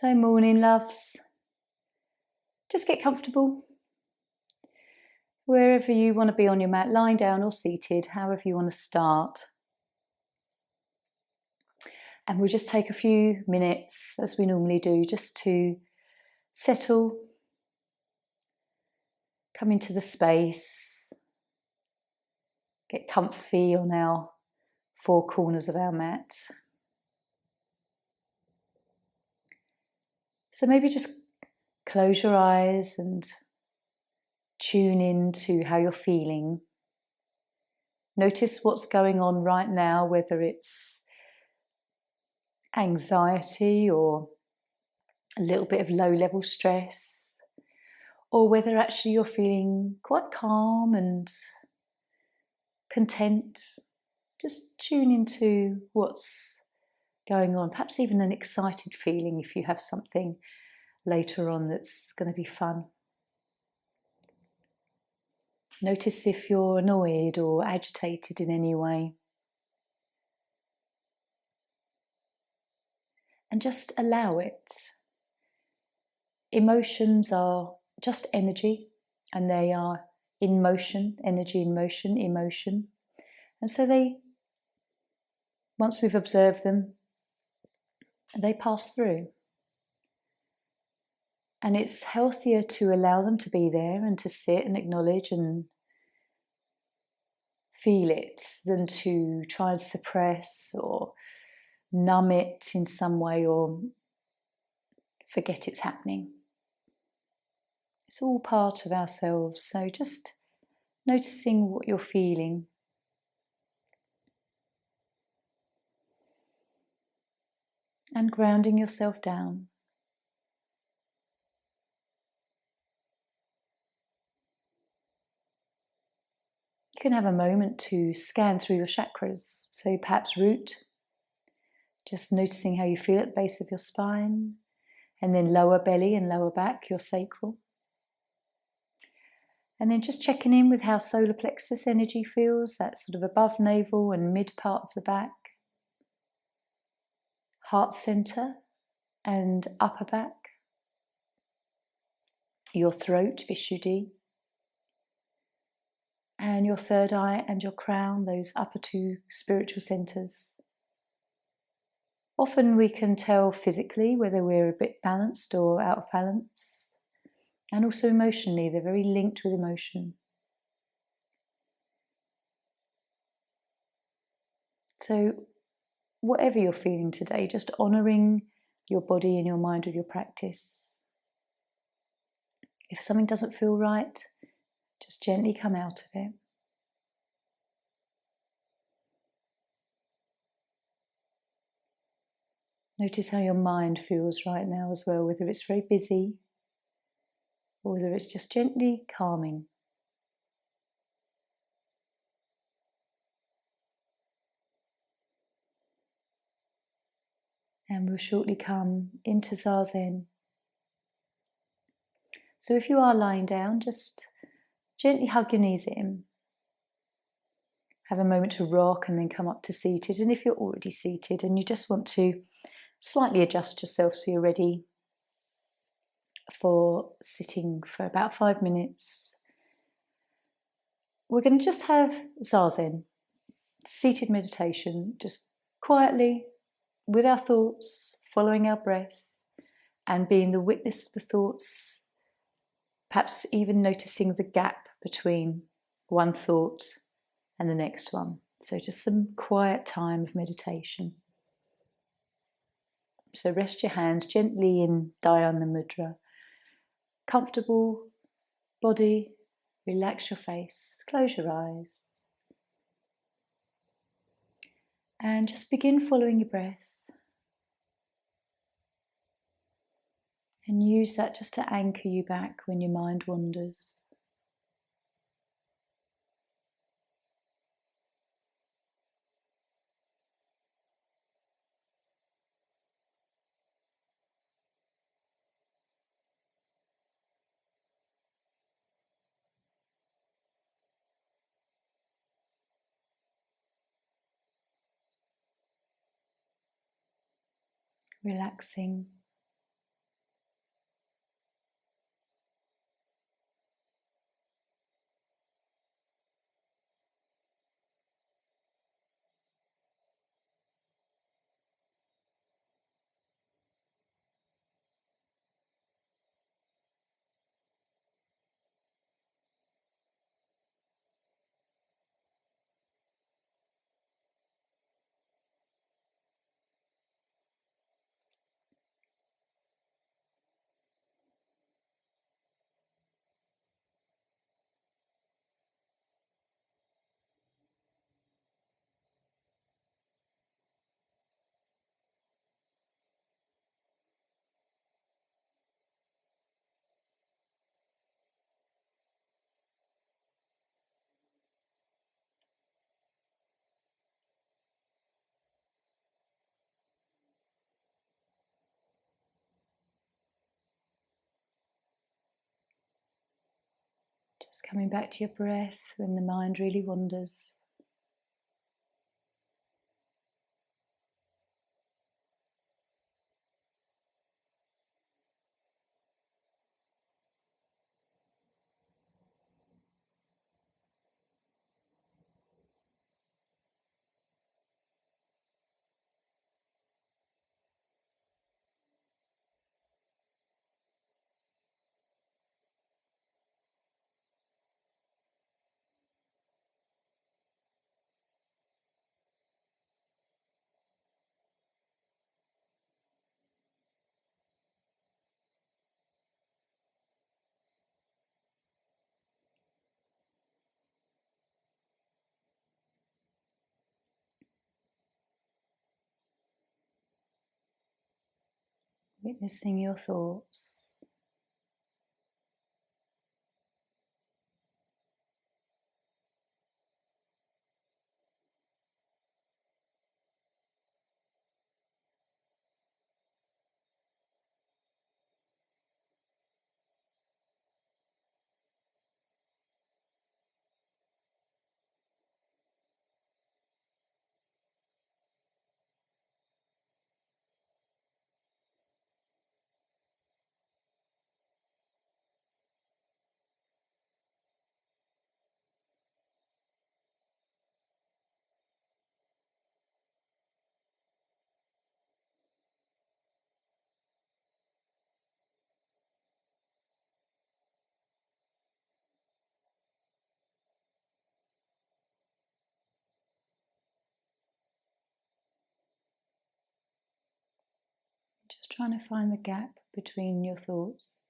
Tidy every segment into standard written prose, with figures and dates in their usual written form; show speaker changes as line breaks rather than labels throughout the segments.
So morning loves, just get comfortable. Wherever you want to be on your mat, lying down or seated, however you want to start. And we'll just take a few minutes, as we normally do, just to settle, come into the space, get comfy on our four corners of our mat. So maybe just close your eyes and tune in to how you're feeling. Notice what's going on right now, whether it's anxiety or a little bit of low-level stress, or whether actually you're feeling quite calm and content. Just tune into what's going on, perhaps even an excited feeling if you have something later on that's going to be fun. Notice if you're annoyed or agitated in any way. And just allow it. Emotions are just energy, and they are in motion, energy in motion, emotion. And so once we've observed them, they pass through. And it's healthier to allow them to be there and to sit and acknowledge and feel it than to try and suppress or numb it in some way or forget it's happening. It's all part of ourselves, so just noticing what you're feeling. And grounding yourself down. You can have a moment to scan through your chakras, so perhaps root, just noticing how you feel at the base of your spine, and then lower belly and lower back, your sacral. And then just checking in with how solar plexus energy feels, that sort of above navel and mid part of the back. Heart center and upper back. Your throat, Vishuddhi. And your third eye and your crown, those upper two spiritual centers. Often we can tell physically whether we're a bit balanced or out of balance. And also emotionally, they're very linked with emotion. So whatever you're feeling today, just honouring your body and your mind with your practice. If something doesn't feel right, just gently come out of it. Notice how your mind feels right now as well, whether it's very busy or whether it's just gently calming. And we'll shortly come into Zazen. So if you are lying down, just gently hug your knees in. Have a moment to rock and then come up to seated. And if you're already seated and you just want to slightly adjust yourself so you're ready for sitting for about 5 minutes, we're going to just have Zazen, seated meditation, just quietly with our thoughts, following our breath and being the witness of the thoughts, perhaps even noticing the gap between one thought and the next one. So just some quiet time of meditation. So rest your hands gently in Dhyana Mudra. Comfortable body, relax your face, close your eyes. And just begin following your breath. And use that just to anchor you back when your mind wanders. Relaxing. Just coming back to your breath when the mind really wanders. Witnessing your thoughts. Just trying to find the gap between your thoughts.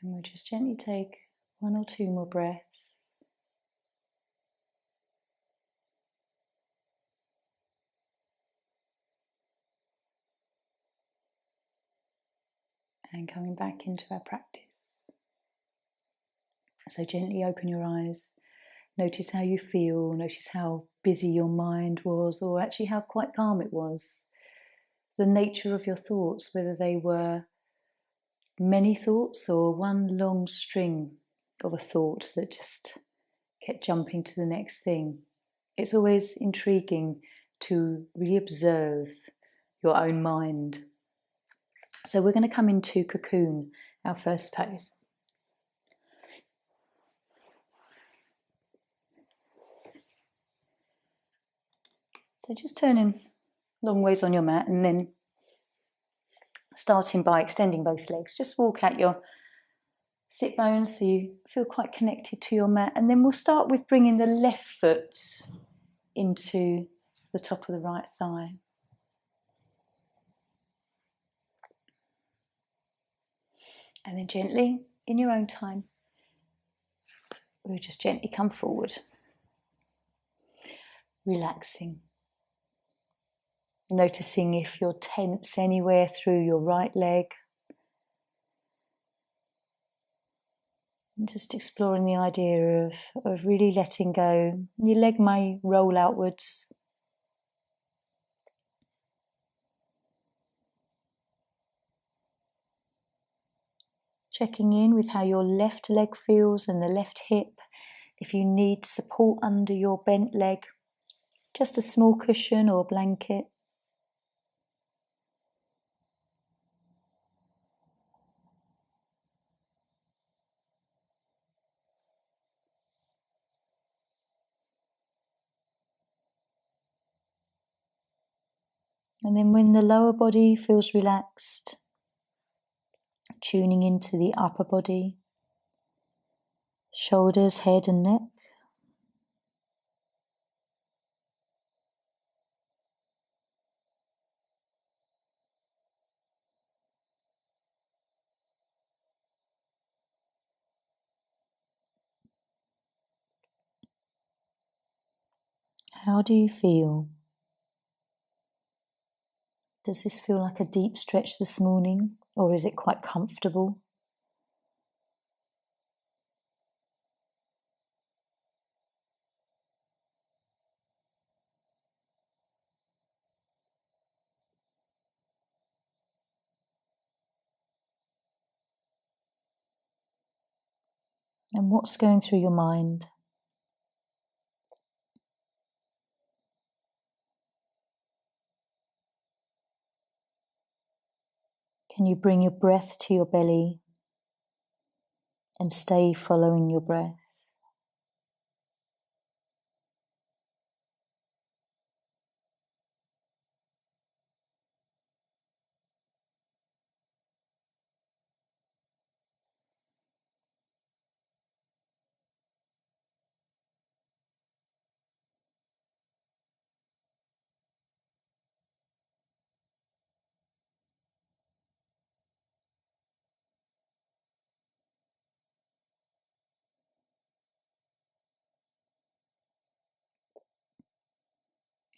And we'll just gently take 1 or 2 more breaths. And coming back into our practice. So gently open your eyes. Notice how you feel. Notice how busy your mind was, or actually how quite calm it was. The nature of your thoughts, whether they were many thoughts or one long string of a thought that just kept jumping to the next thing. It's always intriguing to really observe your own mind. So we're going to come into cocoon, our first pose. So just turning long ways on your mat and then starting by extending both legs. Just walk out your sit bones so you feel quite connected to your mat. And then we'll start with bringing the left foot into the top of the right thigh. And then gently, in your own time, we'll just gently come forward, relaxing. Noticing if you're tense anywhere through your right leg. And just exploring the idea of really letting go. Your leg may roll outwards. Checking in with how your left leg feels and the left hip. If you need support under your bent leg, just a small cushion or blanket. And then when the lower body feels relaxed, tuning into the upper body, shoulders, head and neck. How do you feel? Does this feel like a deep stretch this morning, or is it quite comfortable? And what's going through your mind? Can you bring your breath to your belly and stay following your breath?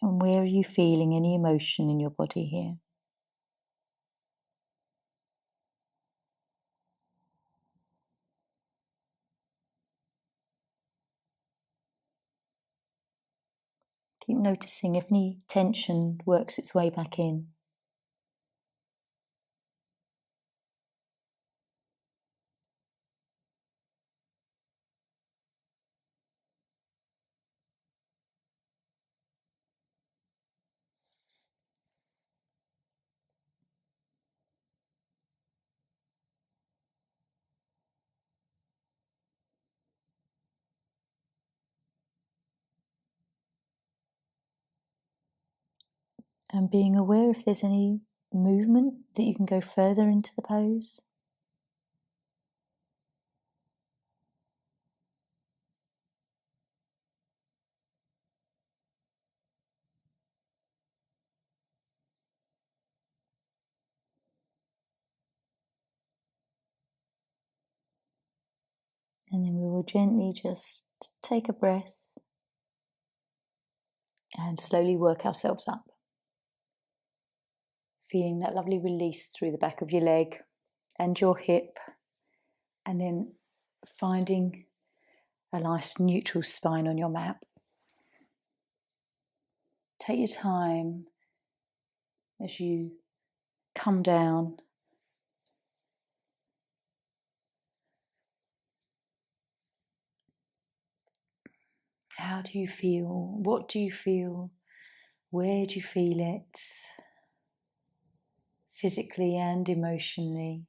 And where are you feeling any emotion in your body here? Keep noticing if any tension works its way back in. And being aware if there's any movement that you can go further into the pose. And then we will gently just take a breath and slowly work ourselves up. Feeling that lovely release through the back of your leg and your hip, and then finding a nice neutral spine on your mat. Take your time as you come down. How do you feel? What do you feel? Where do you feel it? Physically and emotionally.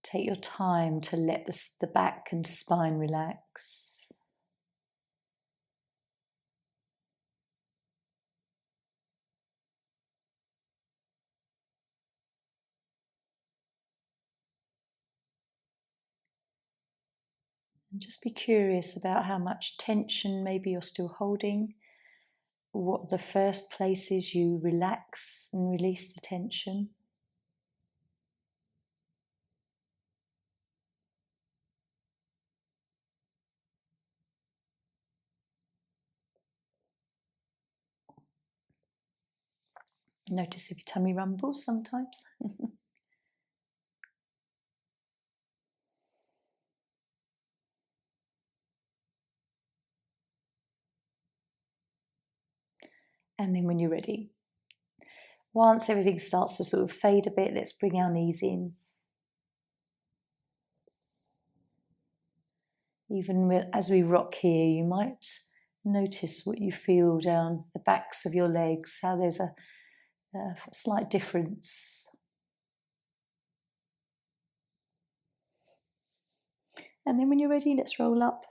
Take your time to let the back and spine relax. And just be curious about how much tension maybe you're still holding. What the first place is you relax and release the tension. Notice if your tummy rumbles sometimes. And then when you're ready, once everything starts to sort of fade a bit, let's bring our knees in. Even as we rock here, you might notice what you feel down the backs of your legs, how there's a slight difference. And then when you're ready, let's roll up.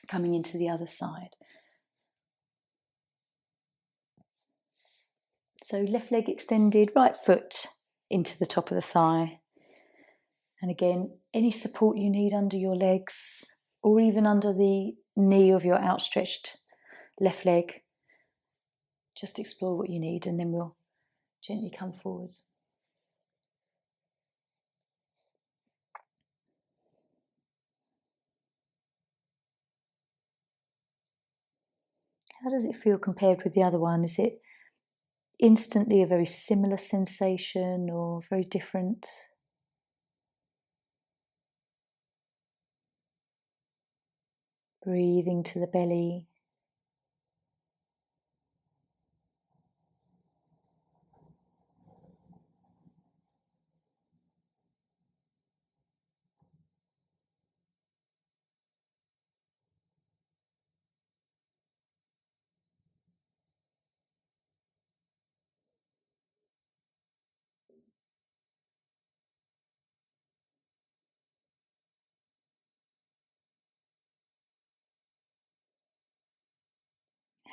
coming into the other side. So left leg extended, right foot into the top of the thigh. And again, any support you need under your legs or even under the knee of your outstretched left leg, just explore what you need and then we'll gently come forwards. How does it feel compared with the other one? Is it instantly a very similar sensation or very different? Breathing to the belly.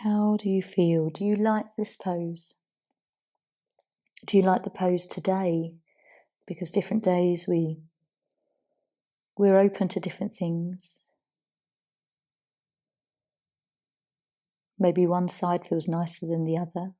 How do you feel? Do you like this pose? Do you like the pose today? Because different days we're open to different things. Maybe one side feels nicer than the other.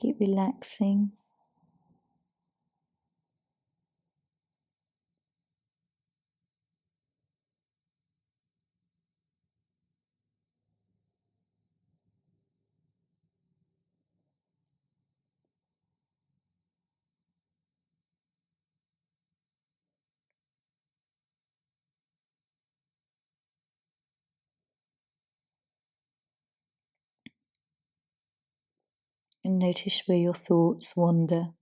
Keep relaxing. And notice where your thoughts wander.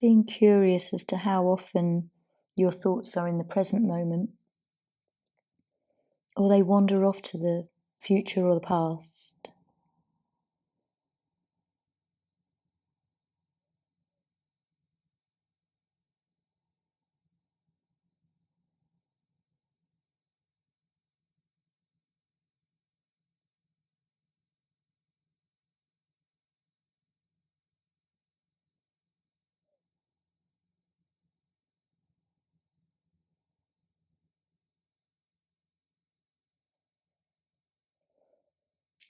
Being curious as to how often your thoughts are in the present moment, or they wander off to the future or the past.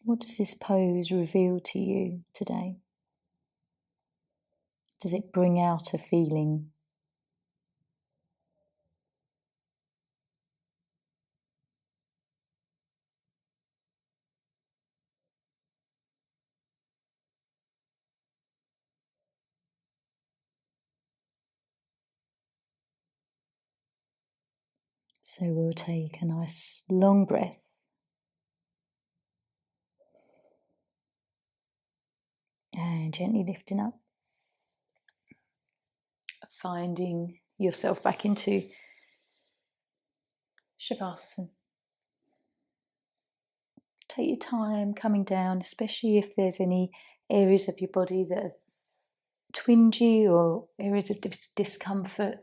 What does this pose reveal to you today? Does it bring out a feeling? So we'll take a nice long breath. And gently lifting up. Finding yourself back into Shavasana. Take your time coming down, especially if there's any areas of your body that are twingy or areas of discomfort.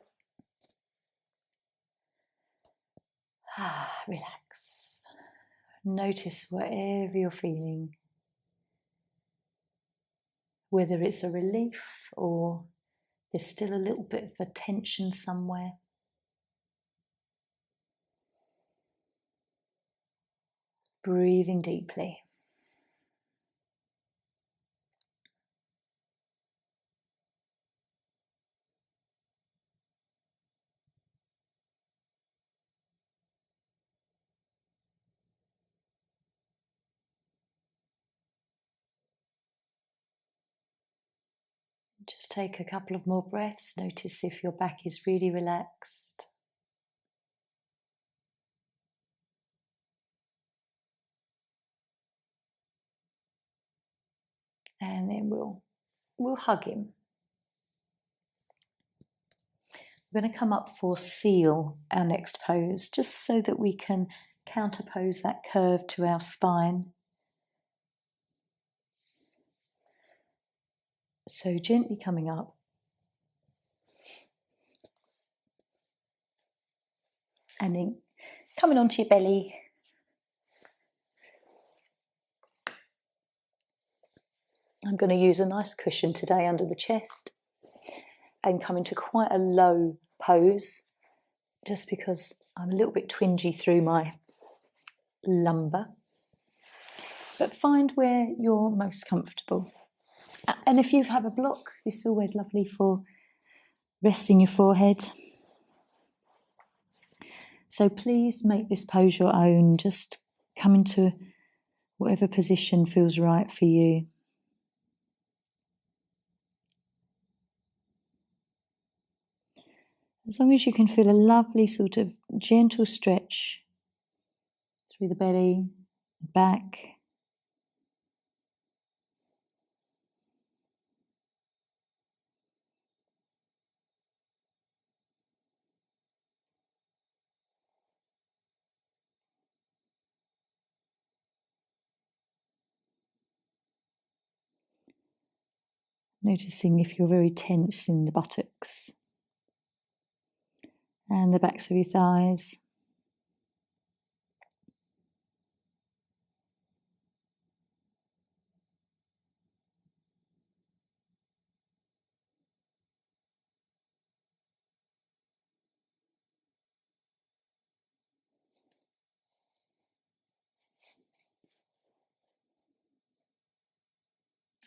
Relax. Notice whatever you're feeling, whether it's a relief or there's still a little bit of a tension somewhere. Breathing deeply. Just take a couple of more breaths. Notice if your back is really relaxed. And then we'll hug him. We're going to come up for seal, our next pose, just so that we can counterpose that curve to our spine. So gently coming up. And then coming onto your belly. I'm going to use a nice cushion today under the chest and come into quite a low pose, just because I'm a little bit twingy through my lumbar. But find where you're most comfortable. And if you have a block, this is always lovely for resting your forehead. So please make this pose your own. Just come into whatever position feels right for you. As long as you can feel a lovely sort of gentle stretch through the belly, back. Noticing if you're very tense in the buttocks and the backs of your thighs.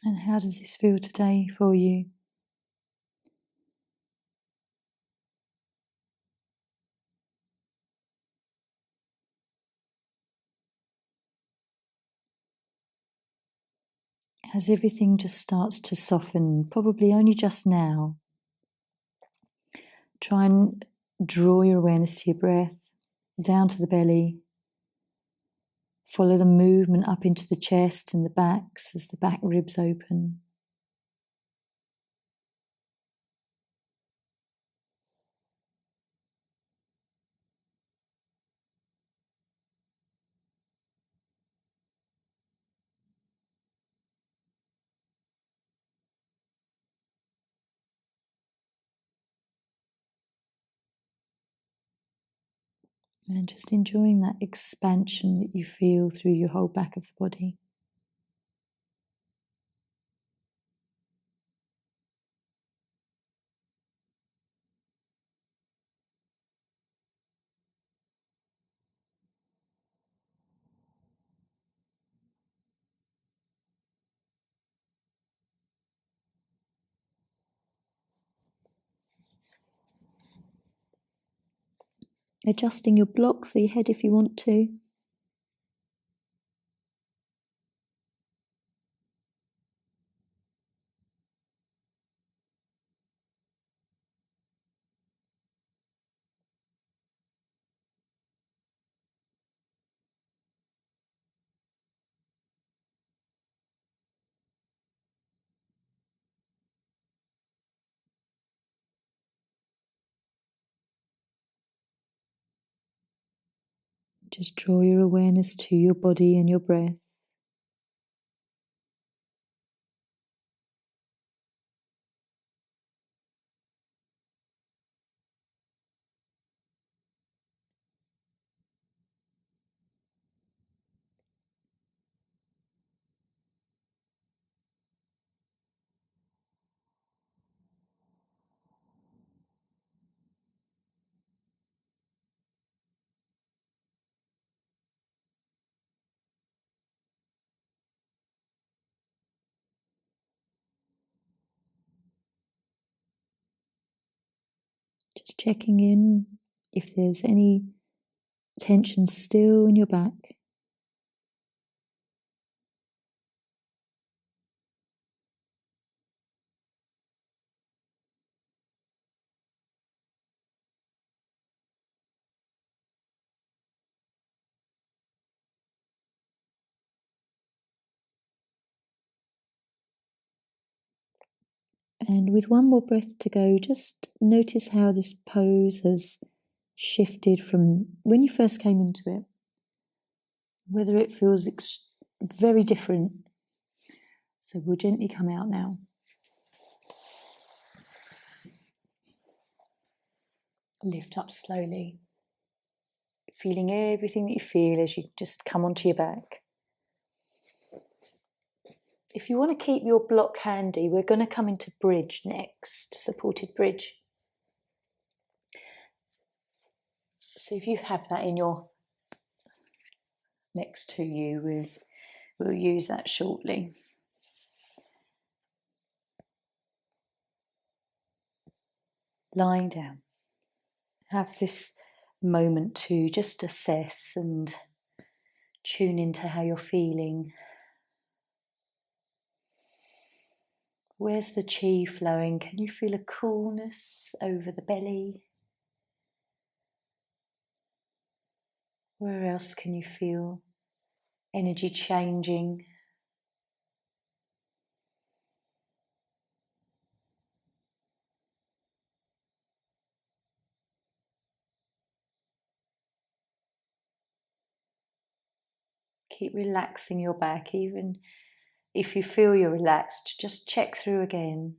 And how does this feel today for you? As everything just starts to soften, probably only just now, try and draw your awareness to your breath, down to the belly. Follow the movement up into the chest and the backs as the back ribs open. And just enjoying that expansion that you feel through your whole back of the body. Adjusting your block for your head if you want to. Just draw your awareness to your body and your breath. Just checking in if there's any tension still in your back. And with one more breath to go, just notice how this pose has shifted from when you first came into it, whether it feels very different. So we'll gently come out now. Lift up slowly, feeling everything that you feel as you just come onto your back. If you want to keep your block handy, we're going to come into bridge next, supported bridge. So if you have that in your next to you, we'll use that shortly. Lying down. Have this moment to just assess and tune into how you're feeling. Where's the chi flowing? Can you feel a coolness over the belly? Where else can you feel energy changing? Keep relaxing your back, even if you feel you're relaxed, just check through again.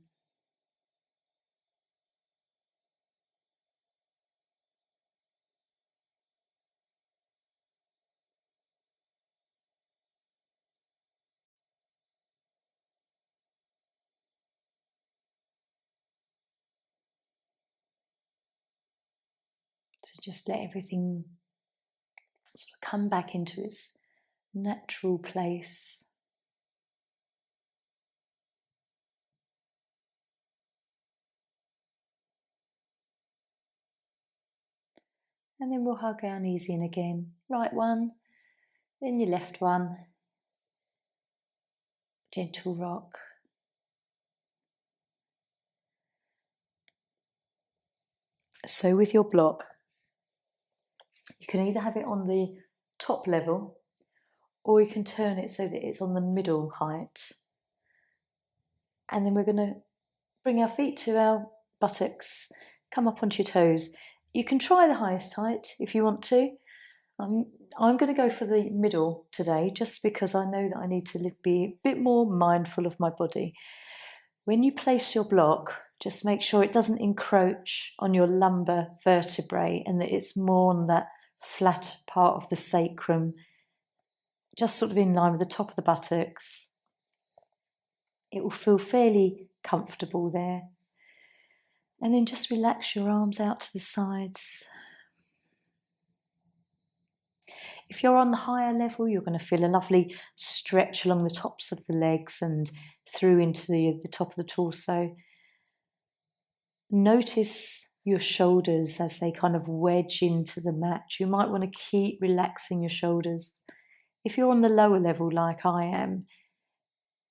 So just let everything sort of come back into its natural place. And then we'll hug our knees in again. Right one, then your left one. Gentle rock. So with your block, you can either have it on the top level or you can turn it so that it's on the middle height. And then we're going to bring our feet to our buttocks, come up onto your toes. You can try the highest height if you want to. I'm going to go for the middle today just because I know that I need to be a bit more mindful of my body. When you place your block, just make sure it doesn't encroach on your lumbar vertebrae and that it's more on that flat part of the sacrum, just sort of in line with the top of the buttocks. It will feel fairly comfortable there. And then just relax your arms out to the sides. If you're on the higher level, you're going to feel a lovely stretch along the tops of the legs and through into the top of the torso. Notice your shoulders as they kind of wedge into the mat. You might want to keep relaxing your shoulders. If you're on the lower level like I am,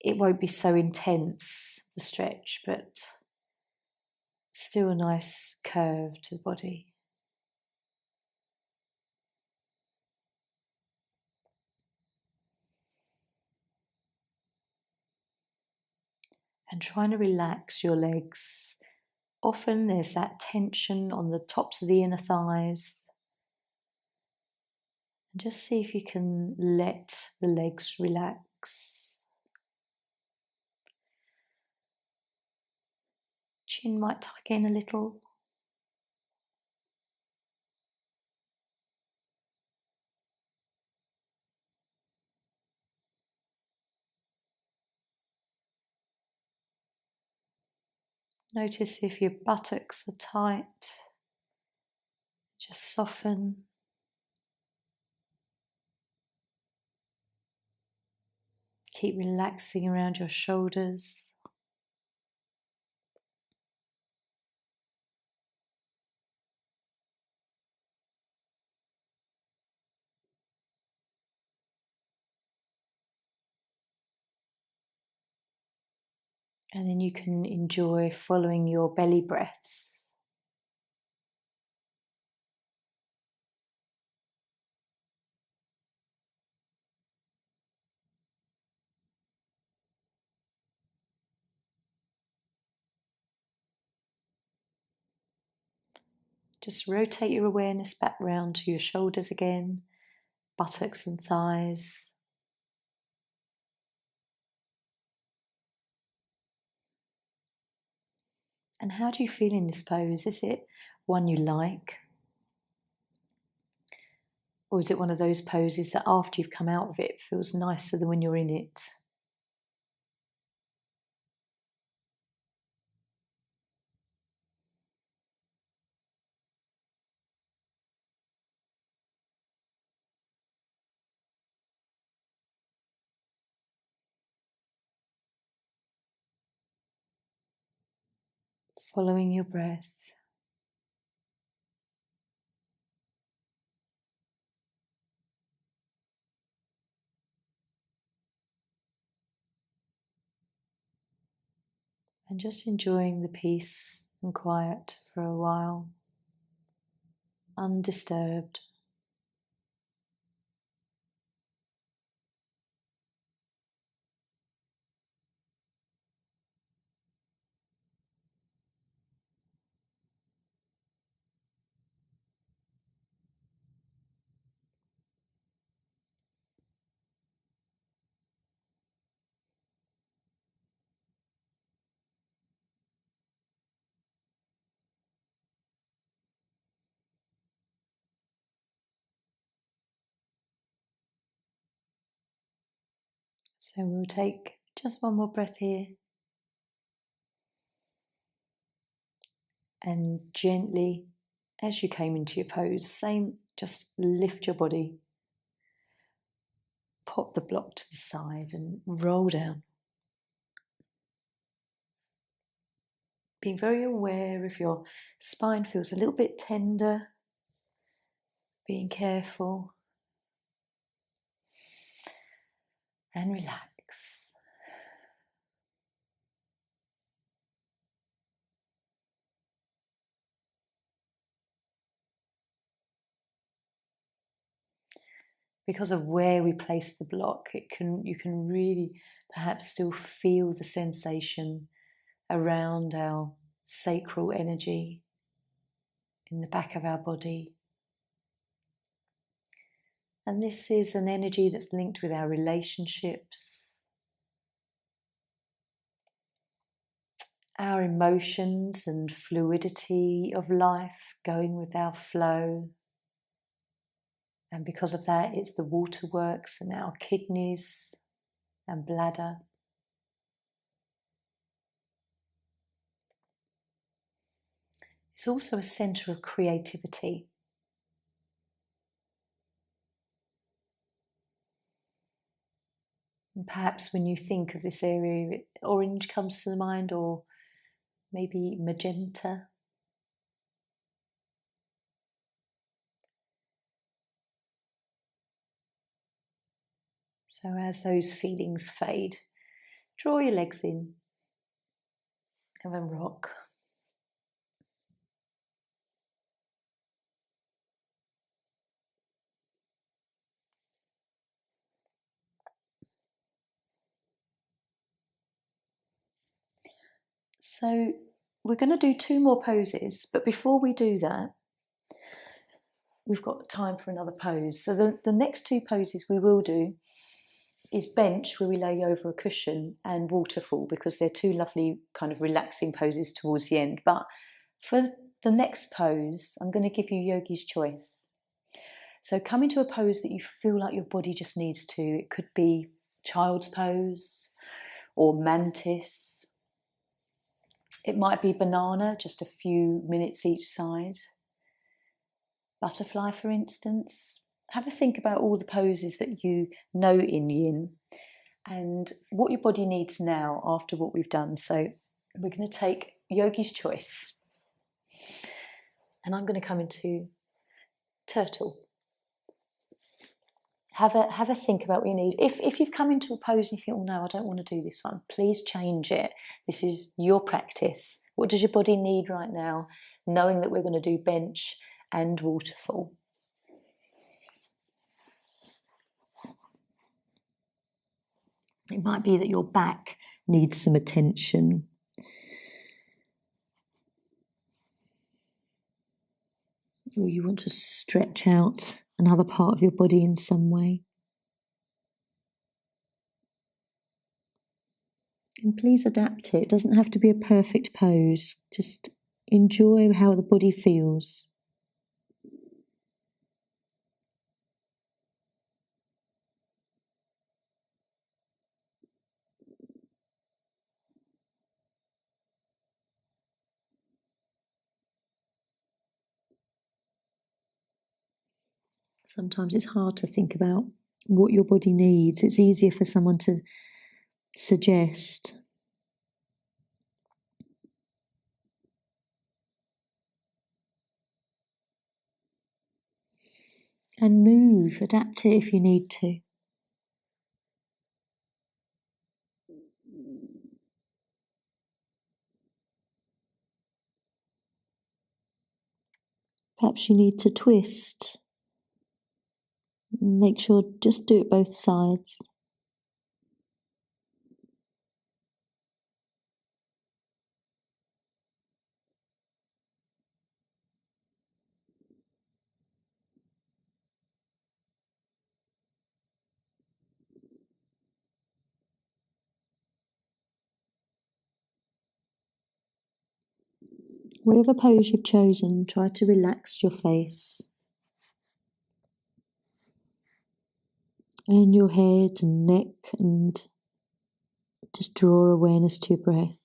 it won't be so intense, the stretch, but still a nice curve to the body. And trying to relax your legs. Often there's that tension on the tops of the inner thighs. And just see if you can let the legs relax. Chin might tuck in a little. Notice if your buttocks are tight. Just soften. Keep relaxing around your shoulders. And then you can enjoy following your belly breaths. Just rotate your awareness back round to your shoulders again, buttocks and thighs. And how do you feel in this pose? Is it one you like? Or is it one of those poses that after you've come out of it feels nicer than when you're in it? Following your breath. And just enjoying the peace and quiet for a while, undisturbed. So we'll take just one more breath here. And gently, as you came into your pose, just lift your body. Pop the block to the side and roll down. Being very aware if your spine feels a little bit tender. Being careful. And relax. Because of where we place the block, you can really perhaps still feel the sensation around our sacral energy in the back of our body. And this is an energy that's linked with our relationships, our emotions and fluidity of life going with our flow. And because of that, it's the waterworks and our kidneys and bladder. It's also a centre of creativity. And perhaps when you think of this area, orange comes to the mind, or maybe magenta. So as those feelings fade, draw your legs in and then rock. So we're going to do 2 more poses, but before we do that, we've got time for another pose. So the next 2 poses we will do is bench, where we lay over a cushion, and waterfall, because they're 2 lovely kind of relaxing poses towards the end. But for the next pose, I'm going to give you yogi's choice. So come into a pose that you feel like your body just needs to. It could be child's pose or mantis. It might be banana, just a few minutes each side. Butterfly, for instance. Have a think about all the poses that you know in yin and what your body needs now after what we've done. So we're going to take yogi's choice. And I'm going to come into turtle. Have a think about what you need. If you've come into a pose and you think, oh no, I don't want to do this one, please change it. This is your practice. What does your body need right now? Knowing that we're going to do bench and waterfall. It might be that your back needs some attention. or you want to stretch out another part of your body in some way. And please adapt it. It doesn't have to be a perfect pose. Just enjoy how the body feels. Sometimes it's hard to think about what your body needs. It's easier for someone to suggest. And move, adapt it if you need to. Perhaps you need to twist. Make sure, just do it both sides. Whatever pose you've chosen, try to relax your face and your head and neck, and just draw awareness to your breath.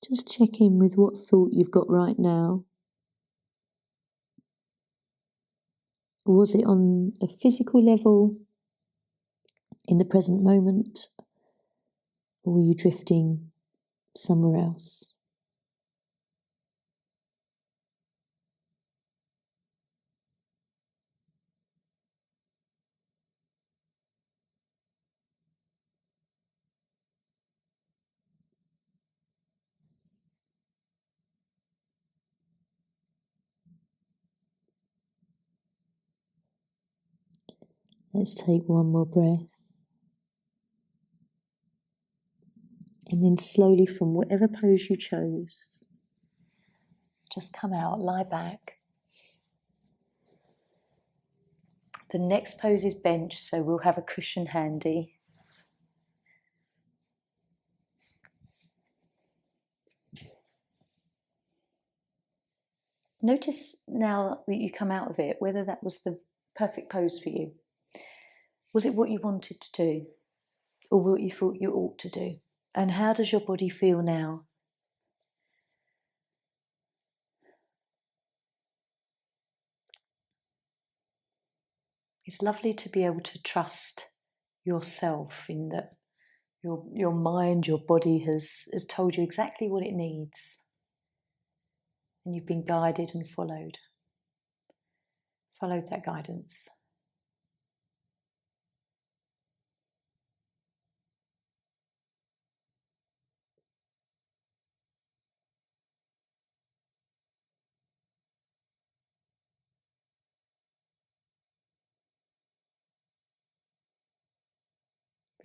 Just check in with what thought you've got right now. Was it on a physical level, in the present moment, or were you drifting somewhere else? Let's take one more breath. And then slowly, from whatever pose you chose, just come out, lie back. The next pose is bench, so we'll have a cushion handy. Notice now that you come out of it, whether that was the perfect pose for you. Was it what you wanted to do, or what you thought you ought to do? And how does your body feel now? It's lovely to be able to trust yourself in that your mind, your body has told you exactly what it needs. And you've been guided and followed. Followed that guidance.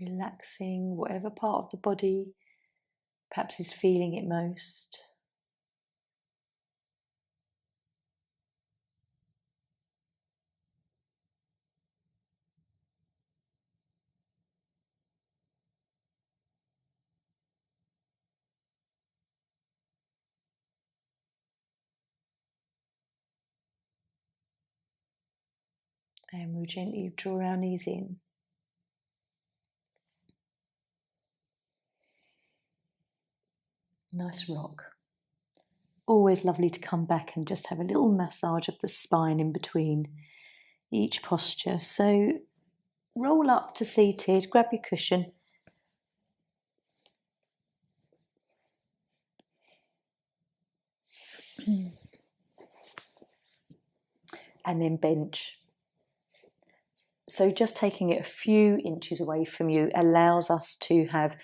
Relaxing whatever part of the body perhaps is feeling it most. And we'll gently draw our knees in. Nice rock. Always lovely to come back and just have a little massage of the spine in between each posture. So roll up to seated, grab your cushion. and then bench. So just taking it a few inches away from you allows us to have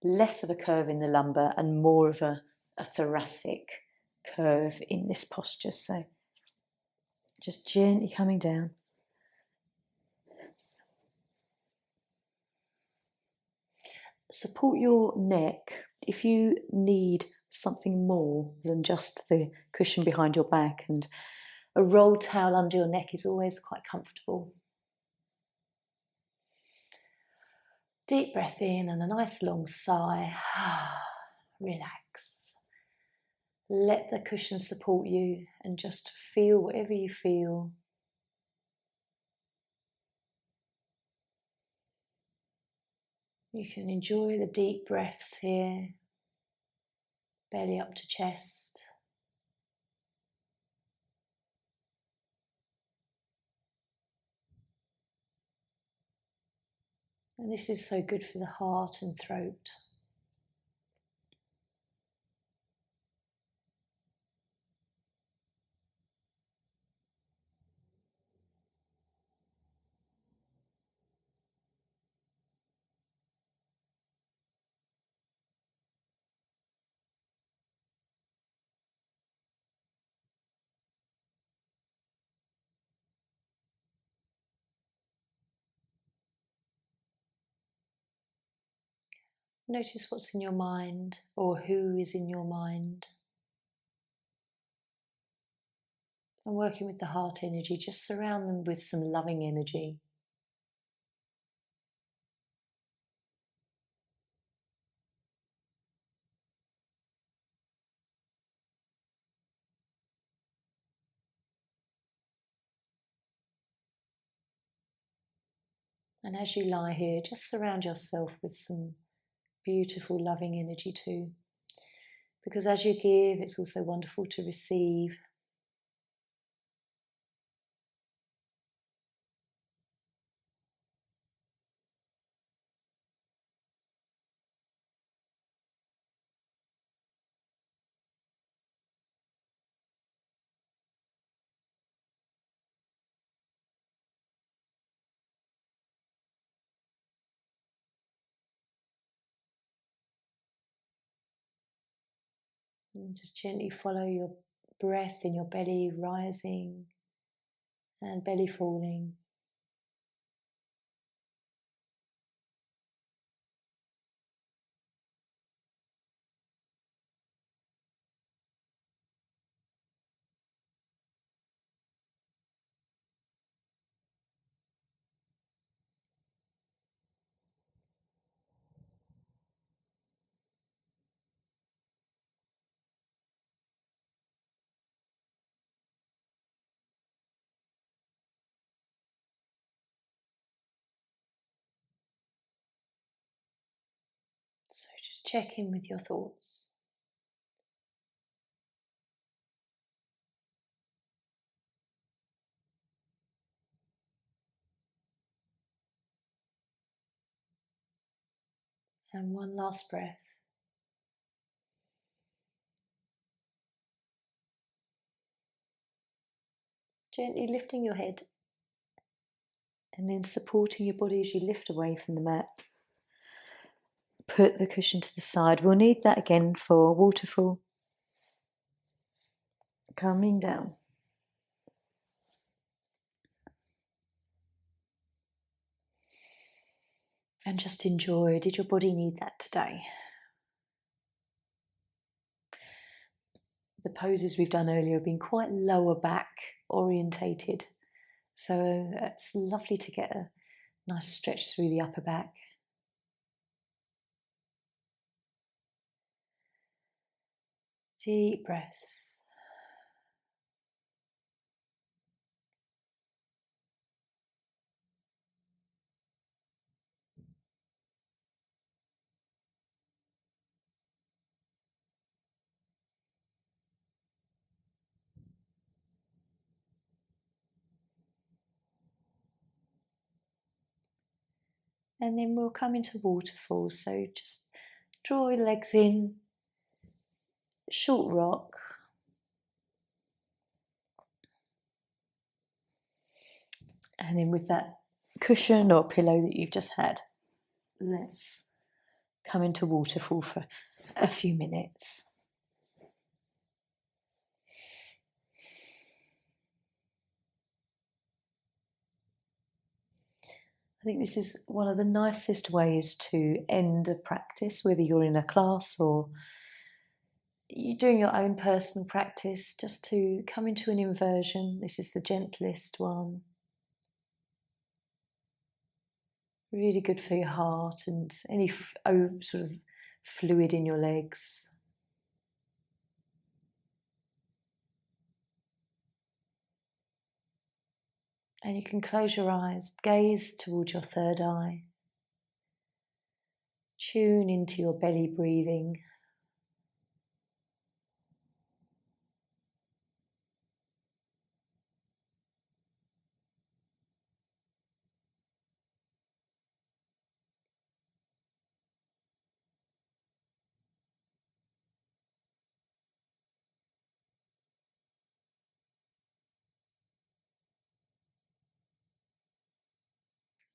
less of a curve in the lumbar and more of a thoracic curve in this posture. So just gently coming down. Support your neck if you need something more than just the cushion behind your back, and a rolled towel under your neck is always quite comfortable. Deep breath in and a nice long sigh. Relax. Let the cushion support you and just feel whatever you feel. You can enjoy the deep breaths here, belly up to chest. And this is so good for the heart and throat. Notice what's in your mind or who is in your mind. And working with the heart energy, just surround them with some loving energy. And as you lie here, just surround yourself with some beautiful loving energy too. Because as you give, it's also wonderful to receive. And just gently follow your breath in your belly rising and belly falling. So just check in with your thoughts. And one last breath. Gently lifting your head and then supporting your body as you lift away from the mat. Put the cushion to the side. We'll need that again for waterfall. Coming down. And just enjoy. Did your body need that today? The poses we've done earlier have been quite lower back orientated. So it's lovely to get a nice stretch through the upper back. Deep breaths. And then we'll come into waterfall. So just draw your legs in, short rock. And then with that cushion or pillow that you've just had, let's come into waterfall for a few minutes. I think this is one of the nicest ways to end a practice, whether you're in a class or you're doing your own personal practice, just to come into an inversion. This is the gentlest one. Really good for your heart and any sort of fluid in your legs. And you can close your eyes, gaze towards your third eye. Tune into your belly breathing.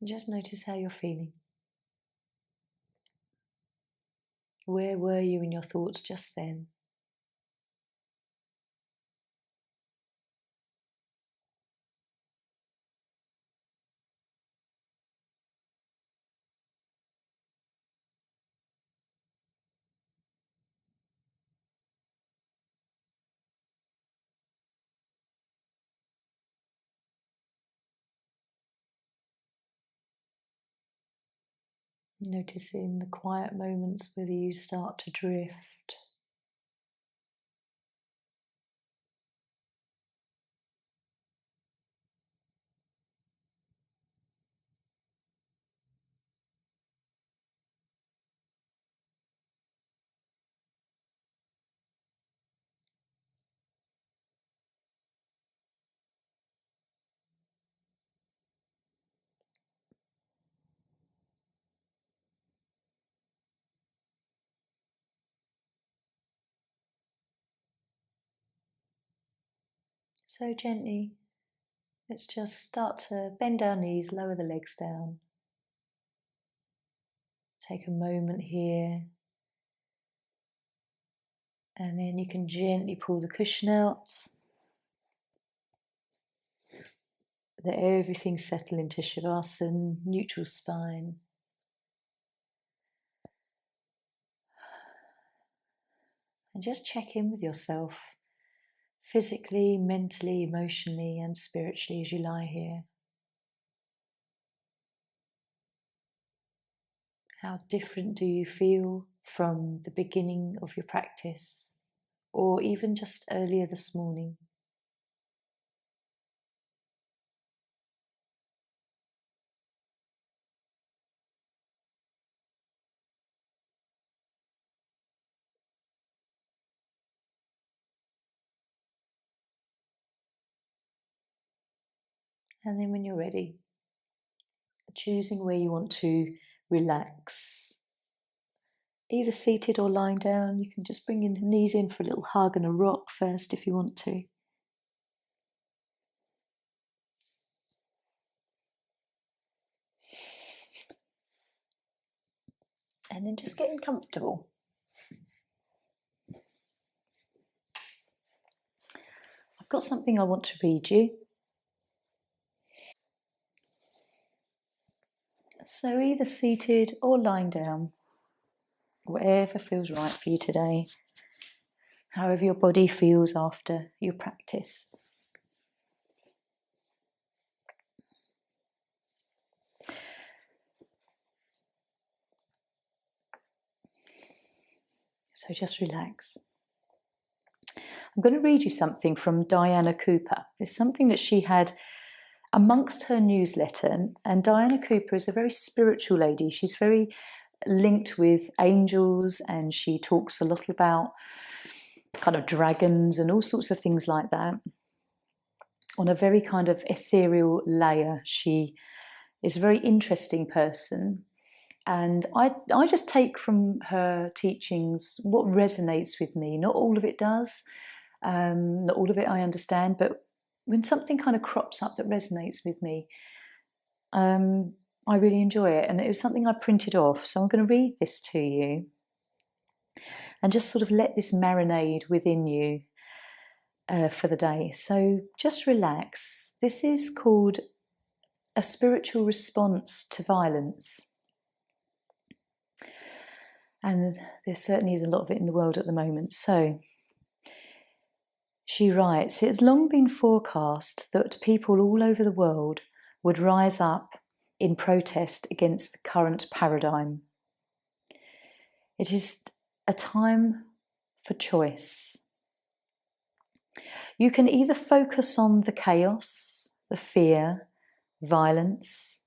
And just notice how you're feeling. Where were you in your thoughts just then? Noticing the quiet moments whether you start to drift. So gently, let's just start to bend our knees, lower the legs down. Take a moment here. And then you can gently pull the cushion out. Let everything settle into Shavasana, neutral spine. And just check in with yourself, physically, mentally, emotionally, and spiritually as you lie here. How different do you feel from the beginning of your practice, or even just earlier this morning? And then when you're ready, choosing where you want to relax. Either seated or lying down. You can just bring your knees in for a little hug and a rock first if you want to. And then just getting comfortable. I've got something I want to read you. So either seated or lying down, whatever feels right for you today, however your body feels after your practice. So just relax. I'm going to read you something from Diana Cooper. It's something that she had amongst her newsletter. And Diana Cooper is a very spiritual lady. She's very linked with angels, and she talks a lot about kind of dragons and all sorts of things like that on a very kind of ethereal layer. She is a very interesting person. And I just take from her teachings what resonates with me. Not all of it does, not all of it I understand, but when something kind of crops up that resonates with me, I really enjoy it, and it was something I printed off, so I'm going to read this to you and just sort of let this marinade within you for the day. So just relax. This is called A Spiritual Response to Violence. And there certainly is a lot of it in the world at the moment. So she writes, "It has long been forecast that people all over the world would rise up in protest against the current paradigm. It is a time for choice. You can either focus on the chaos, the fear, violence,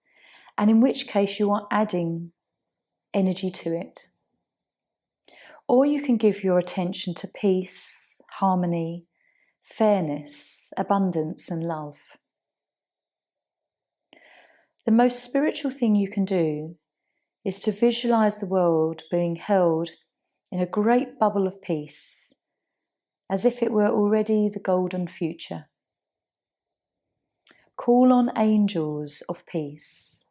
and in which case you are adding energy to it. Or you can give your attention to peace, harmony, fairness, abundance, and love. The most spiritual thing you can do is to visualize the world being held in a great bubble of peace, as if it were already the golden future. Call on angels of peace.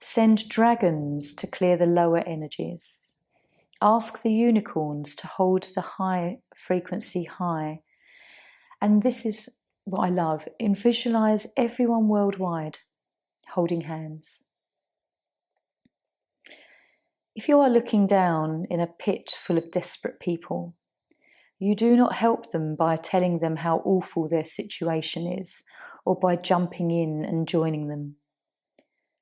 Send dragons to clear the lower energies. Ask the unicorns to hold the high frequency high. And this is what I love. Visualize everyone worldwide holding hands. If you are looking down in a pit full of desperate people, you do not help them by telling them how awful their situation is, or by jumping in and joining them.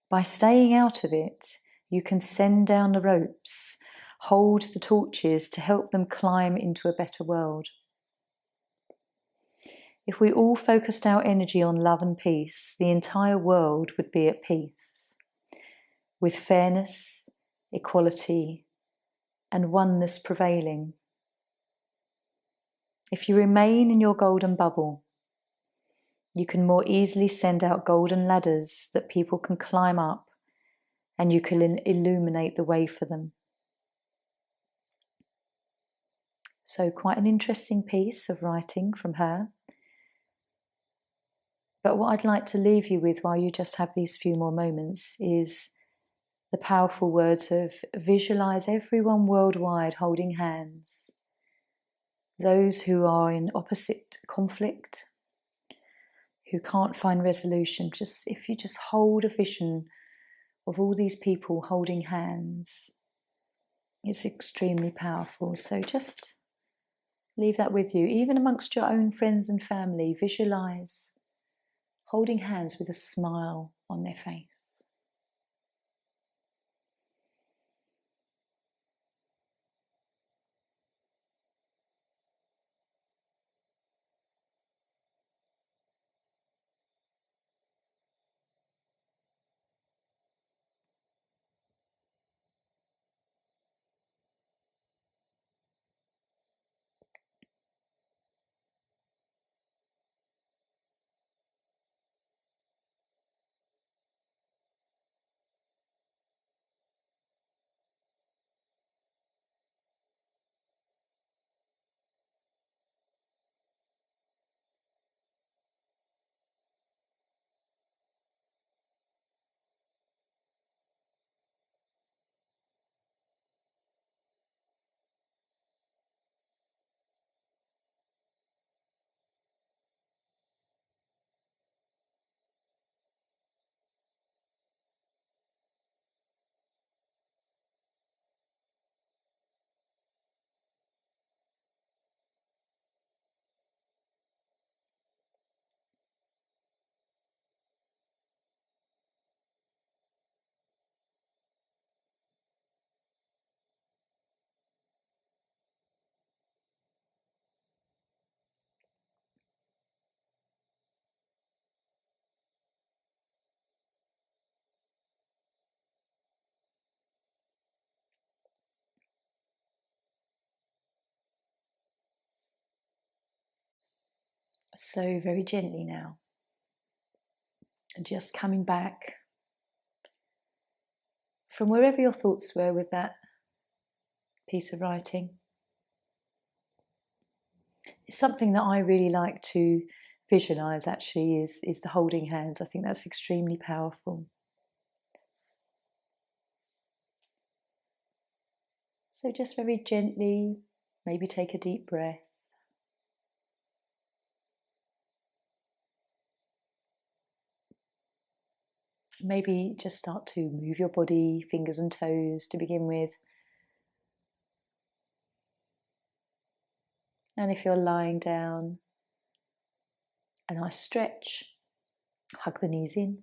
By staying out of it, you can send down the ropes, hold the torches to help them climb into a better world. If we all focused our energy on love and peace, the entire world would be at peace, with fairness, equality, and oneness prevailing. If you remain in your golden bubble, you can more easily send out golden ladders that people can climb up, and you can illuminate the way for them." So quite an interesting piece of writing from her. But what I'd like to leave you with while you just have these few more moments is the powerful words of visualize everyone worldwide holding hands. Those who are in opposite conflict, who can't find resolution, if you just hold a vision of all these people holding hands, it's extremely powerful. So just leave that with you. Even amongst your own friends and family, visualize holding hands with a smile on their face. So very gently now, and just coming back from wherever your thoughts were with that piece of writing. It's something that I really like to visualize, actually, is the holding hands. I think that's extremely powerful. So just very gently, maybe take a deep breath. Maybe just start to move your body, fingers and toes to begin with. And if you're lying down, a nice stretch, hug the knees in.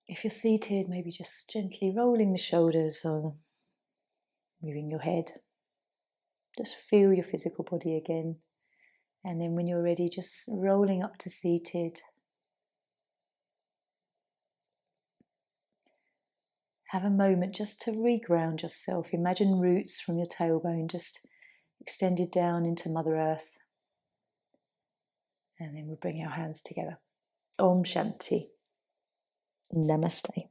If you're seated, maybe just gently rolling the shoulders or moving your head. Just feel your physical body again. And then when you're ready, just rolling up to seated. Have a moment just to reground yourself. Imagine roots from your tailbone just extended down into Mother Earth. And then we'll bring our hands together. Om Shanti. Namaste.